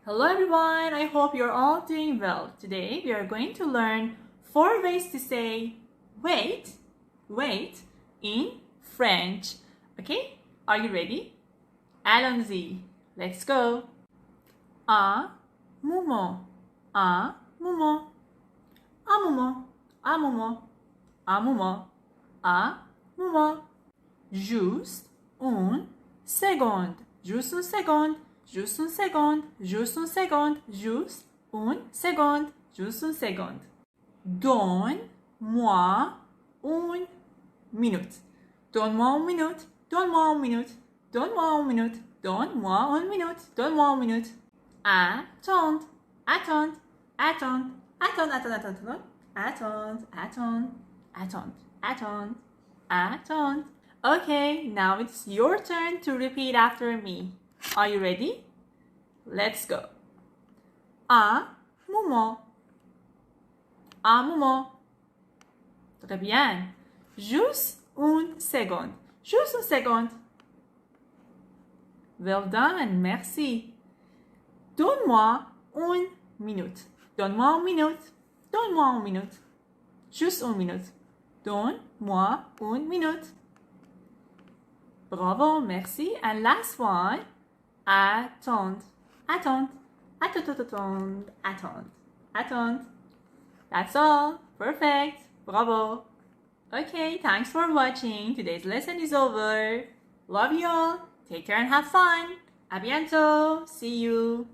Hello everyone, I hope you're all doing well. Today we are going to learn 4 ways to say wait in French. Okay, are you ready? Allons-y, let's go. Un moment, un moment, un moment, un moment, un moment, un moment. Juste une seconde, juste une seconde. Juste une seconde, juste une seconde, juste une seconde, juste une seconde. Donne-moi une minute. Donne-moi une minute. Donne-moi une minute. Donne-moi une minute. Donne-moi une minute. Donne-moi une minute. Attendre. Attendre. Attendre. Attendre. Attendre. Attendre. Attendre. Attendre. Attendre. Attendre. Okay, now it's your turn to repeat after me. Are you ready? Let's go. Un moment. Un moment. Très bien. Juste une seconde. Juste une seconde. Well done. Merci. Donne-moi une minute. Donne-moi une minute. Donne-moi une minute. Juste une minute. Donne-moi une minute. Bravo. Merci. And last one. Attendre, attendre, attendre, attendre, attendre. That's all. Perfect. Bravo. Okay, thanks for watching. Today's lesson is over. Love you all. Take care and have fun. A bientôt. See you.